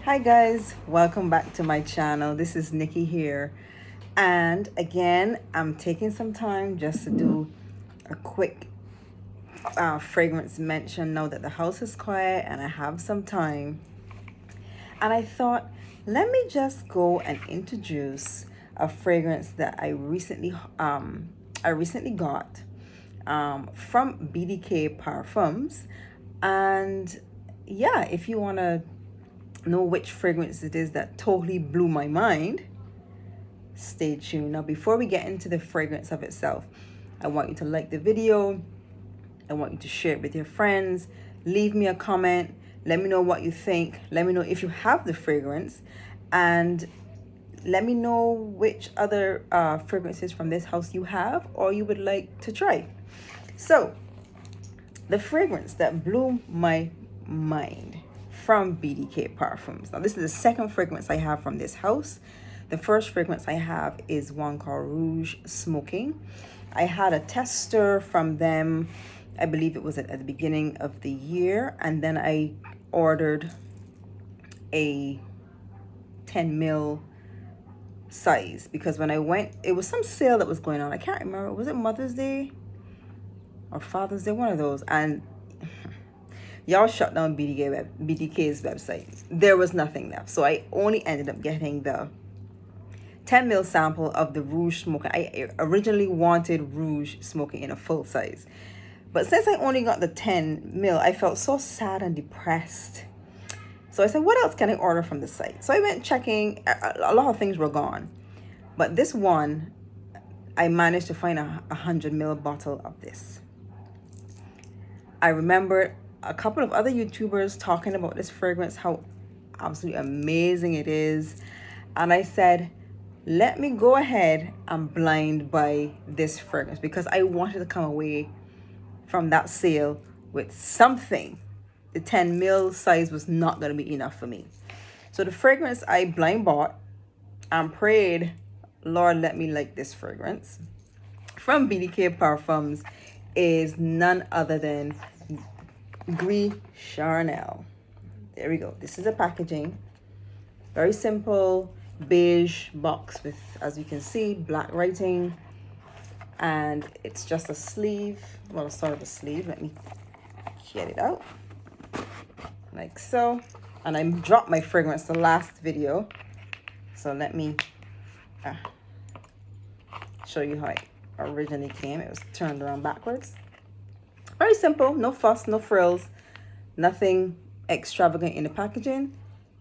Hi guys, welcome back to my channel. This is Nikki here, and again I'm taking some time just to do a quick fragrance mention now that the house is quiet and I have some time. And I thought, let me just go and introduce a fragrance that I recently got from BDK Parfums. And yeah, if you want to know which fragrance it is that totally blew my mind, stay tuned. Now, before we get into the fragrance of itself, I want you to like the video. I want you to share it with your friends. Leave me a comment. Let me know what you think. Let me know if you have the fragrance, and let me know which other fragrances from this house you have or you would like to try. So, the fragrance that blew my mind from BDK Parfums. Now, this is the second fragrance I have from this house. The first fragrance I have is one called Rouge Smoking. I had a tester from them, I believe it was at the beginning of the year, and then I ordered a 10 ml size because when I went, it was some sale that was going on. I can't remember, was it Mother's Day or Father's Day, one of those, and y'all shut down BDK's website. There was nothing left, so I only ended up getting the 10 ml sample of the Rouge Smoking. I originally wanted Rouge Smoking in a full size, but since I only got the 10 ml, I felt so sad and depressed. So I said, what else can I order from the site? So I went checking. A lot of things were gone, but this one, I managed to find a 100 ml bottle of this. I remember a couple of other YouTubers talking about this fragrance, how absolutely amazing it is. And I said, let me go ahead and blind buy this fragrance because I wanted to come away from that sale with something. The 10 ml size was not going to be enough for me. So the fragrance I blind bought and prayed, Lord, let me like this fragrance from BDK Parfums is none other than GRIS Charnel. There we go. This is the packaging. Very simple beige box with, as you can see, black writing, and it's just a sleeve. Well, sort of a sleeve. Let me get it out like so. And I dropped my fragrance the last video, so let me show you how it originally came. It was turned around backwards. Very simple, no fuss, no frills, nothing extravagant in the packaging.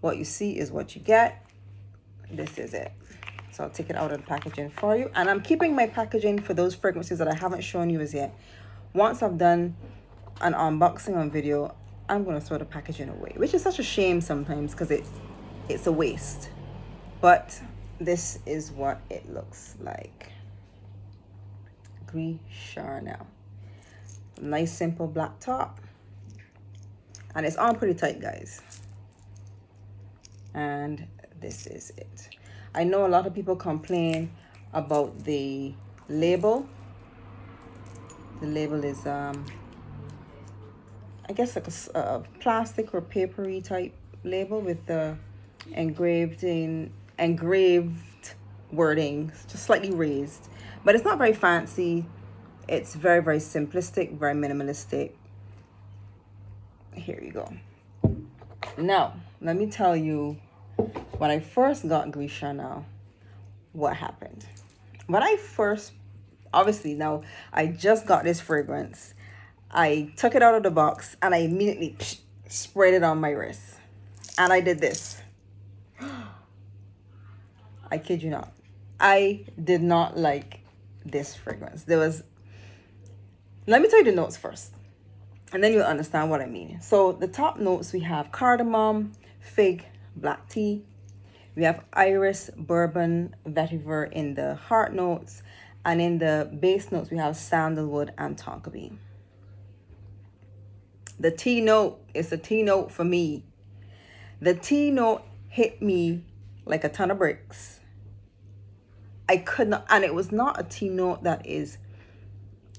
What you see is what you get. This is it. So I'll take it out of the packaging for you, and I'm keeping my packaging for those fragrances that I haven't shown you as yet. Once I've done an unboxing on video, I'm going to throw the packaging away, which is such a shame sometimes because it's a waste. But this is what it looks like. GRIS Charnel. Nice simple black top, and it's on pretty tight, guys. And this is it. I know a lot of people complain about the label. The label is I guess like a plastic or papery type label with the engraved wording, just slightly raised, but it's not very fancy. It's very, very simplistic, very minimalistic. Here you go. Now, let me tell you, when I first got GRIS Charnel, what happened. When I first, obviously now, I just got this fragrance. I took it out of the box and I immediately sprayed it on my wrist. And I did this. I kid you not. I did not like this fragrance. Let me tell you the notes first, and then you'll understand what I mean. So the top notes, we have cardamom, fig, black tea. We have iris, bourbon, vetiver in the heart notes. And in the base notes, we have sandalwood and tonka bean. The tea note is the tea note for me. The tea note hit me like a ton of bricks. I could not, and it was not a tea note that is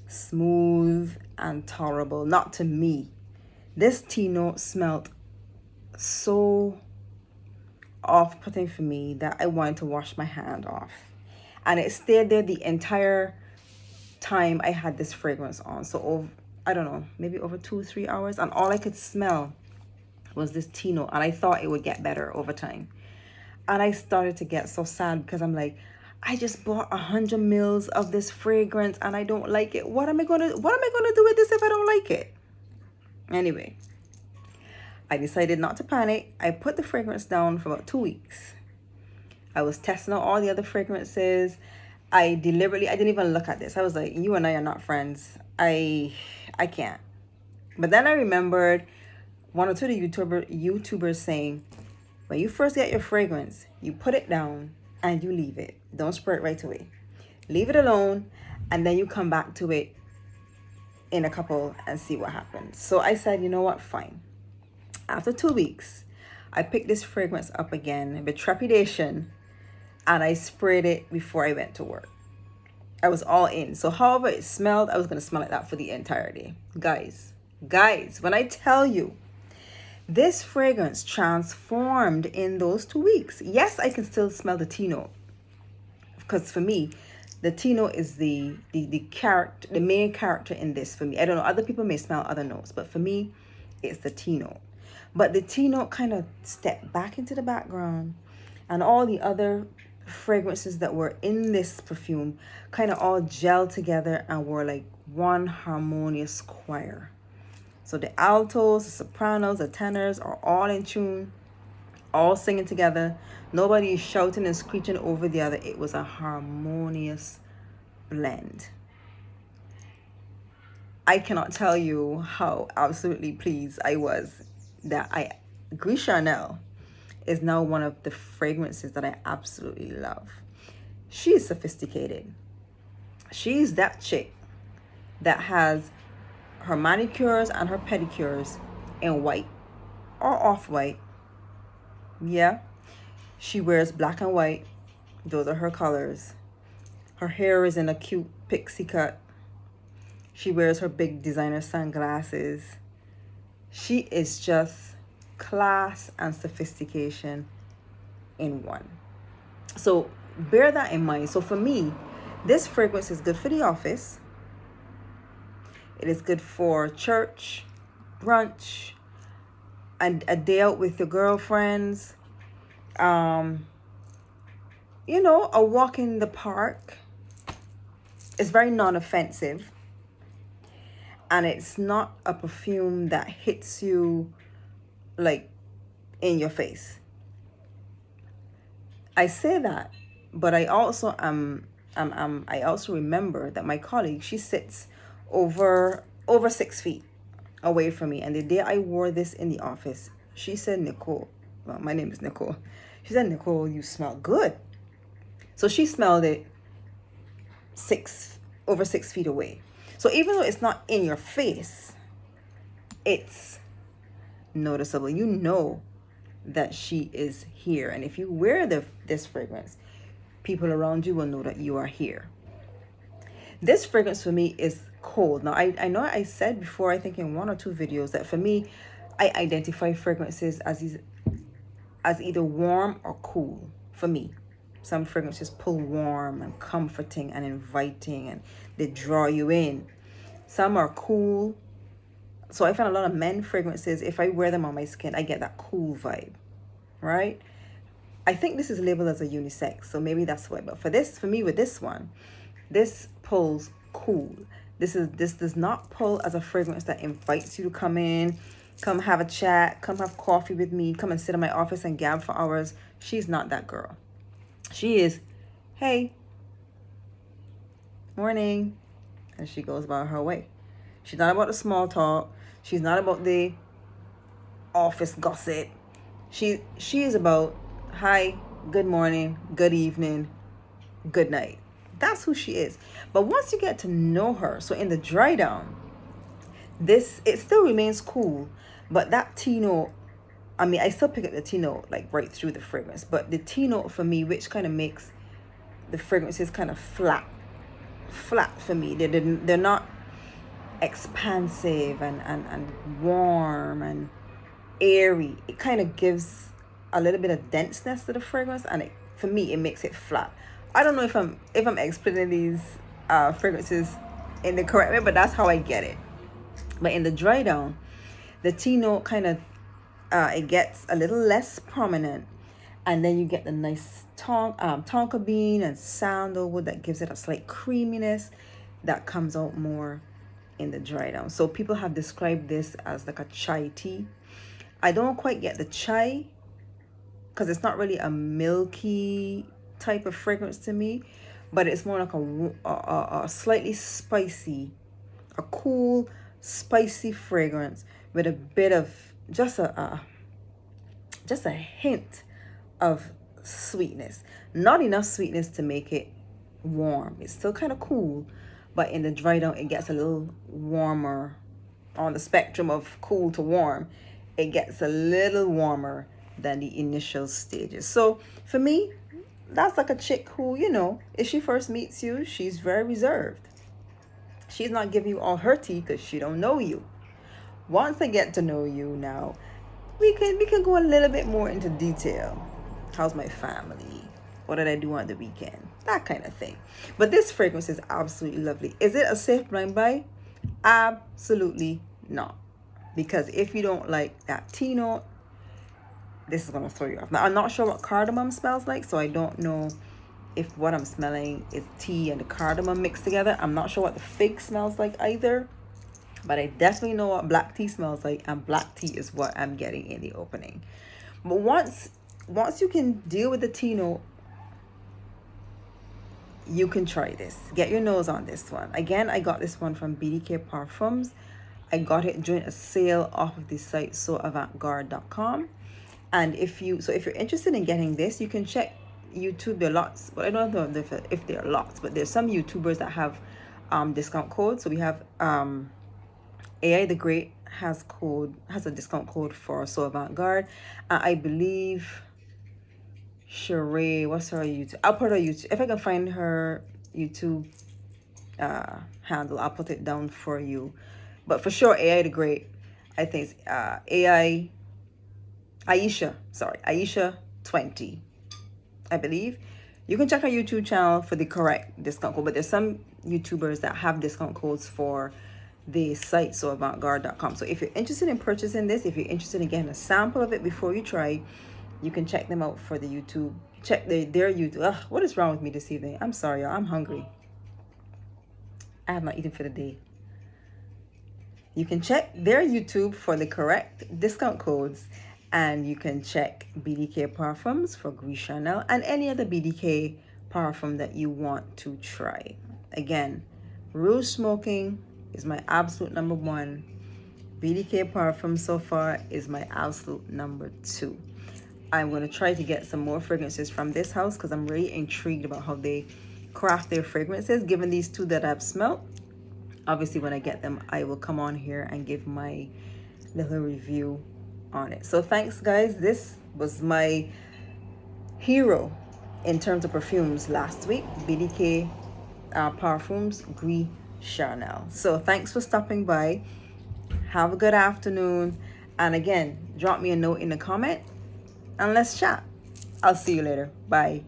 smooth and tolerable, not to me. This tea note smelled so off-putting for me that I wanted to wash my hand off. And it stayed there the entire time I had this fragrance on. So over, I don't know, maybe over 2 or 3 hours. And all I could smell was this tea note. And I thought it would get better over time. And I started to get so sad because I'm like, I just bought 100 mils of this fragrance and I don't like it. What am I gonna do with this if I don't like it? Anyway, I decided not to panic. I put the fragrance down for about 2 weeks. I was testing out all the other fragrances. I didn't even look at this. I was like, you and I are not friends. I can't. But then I remembered one or two of the YouTubers saying, when you first get your fragrance, you put it down and you leave it. Don't spray it right away. Leave it alone, and then you come back to it in a couple and see what happens. So I said, you know what, fine. After 2 weeks, I picked this fragrance up again with trepidation, and I sprayed it before I went to work. I was all in. So however it smelled, I was going to smell like that for the entire day. Guys, when I tell you, this fragrance transformed in those 2 weeks. Yes, I can still smell the tea note. Because for me, the tea note is the character, the main character in this for me. I don't know, other people may smell other notes, but for me, it's the tea note. But the tea note kind of stepped back into the background, and all the other fragrances that were in this perfume kind of all gelled together and were like one harmonious choir. So the altos, the sopranos, the tenors are all in tune, all singing together. Nobody is shouting and screeching over the other. It was a harmonious blend. I cannot tell you how absolutely pleased I was that GRIS Charnel is now one of the fragrances that I absolutely love. She is sophisticated. She's that chick that has her manicures and her pedicures in white or off-white. Yeah, she wears black and white. Those are her colors. Her hair is in a cute pixie cut. She wears her big designer sunglasses. She is just class and sophistication in one. So bear that in mind. So for me, this fragrance is good for the office. It is good for church, brunch, and a day out with your girlfriends. You know, a walk in the park. It's very non-offensive. And it's not a perfume that hits you like in your face. I say that, but I also I also remember that my colleague, she sits over 6 feet away from me, and the day I wore this in the office, she said, Nicole, well, my name is Nicole. She said, Nicole, you smell good. So she smelled it over 6 feet away. So even though it's not in your face, it's noticeable. You know that she is here. And if you wear this fragrance, people around you will know that you are here. This fragrance for me is cold. Now, I know I said before, I think in 1 or 2 videos, that for me, I identify fragrances as either warm or cool for me. Some fragrances pull warm and comforting and inviting, and they draw you in. Some are cool. So I find a lot of men fragrances, if I wear them on my skin, I get that cool vibe, right? I think this is labeled as a unisex, so maybe that's why. But for me with this one, this pulls cool. This does not pull as a fragrance that invites you to come in, come have a chat, come have coffee with me, come and sit in my office and gab for hours. She's not that girl. She is, hey, morning, and she goes about her way. She's not about the small talk. She's not about the office gossip. She is about, hi, good morning, good evening, good night. That's who she is. But once you get to know her, so in the dry down, it still remains cool, but that tea note, I mean, I still pick up the tea note like right through the fragrance, but the tea note for me, which kind of makes the fragrances kind of flat for me. They're not expansive and warm and airy. It kind of gives a little bit of denseness to the fragrance, and for me it makes it flat. I don't know if I'm explaining these fragrances in the correct way, but that's how I get it. But in the dry down, the tea note kind of it gets a little less prominent, and then you get the nice tonka bean and sandalwood that gives it a slight creaminess that comes out more in the dry down. So people have described this as like a chai tea. I don't quite get the chai because it's not really a milky type of fragrance to me, but it's more like a slightly spicy, a cool, spicy fragrance with a bit of just a hint of sweetness. Not enough sweetness to make it warm. It's still kind of cool, but in the dry down, it gets a little warmer. On the spectrum of cool to warm, it gets a little warmer than the initial stages. So for me, that's like a chick who, if she first meets you, she's very reserved. She's not giving you all her tea because she don't know you. Once I get to know you now, we can go a little bit more into detail. How's my family? What did I do on the weekend? That kind of thing. But this fragrance is absolutely lovely. Is it a safe blind buy? Absolutely not. Because if you don't like that tea note, this is going to throw you off. Now, I'm not sure what cardamom smells like, so I don't know if what I'm smelling is tea and the cardamom mixed together. I'm not sure what the fig smells like either. But I definitely know what black tea smells like, and black tea is what I'm getting in the opening. But once you can deal with the tea note, you can try this. Get your nose on this one. Again, I got this one from BDK Parfums. I got it during a sale off of the site soavantgarde.com. And if you're interested in getting this, you can check YouTube. There are lots, but I don't know if there are lots, but there's some YouTubers that have discount codes. So we have AI the Great has a discount code for So Avant-Garde. I believe Sheree, what's her YouTube? I'll put her YouTube. If I can find her YouTube handle, I'll put it down for you. But for sure, AI the Great, I think it's Aisha 20, I believe. You can check her YouTube channel for the correct discount code, but there's some YouTubers that have discount codes for the site soavantgarde.com. So if you're interested in purchasing this, if you're interested in getting a sample of it before you try, you can check them out for the YouTube. Check their YouTube. Ugh, what is wrong with me this evening? I'm sorry, y'all. I'm hungry. I have not eaten for the day. You can check their YouTube for the correct discount codes, and you can check BDK Parfums for GRIS Charnel and any other BDK parfum that you want to try. Again, Rouge Smoking is my absolute number one. BDK Parfums so far is my absolute number 2. I'm going to try to get some more fragrances from this house because I'm really intrigued about how they craft their fragrances, given these 2 that I've smelled. Obviously, when I get them, I will come on here and give my little review on it. So thanks, guys. This was my hero in terms of perfumes last week. BDK Parfums Gris Charnel. So thanks for stopping by. Have a good afternoon. And again, drop me a note in the comment and let's chat. I'll see you later. Bye.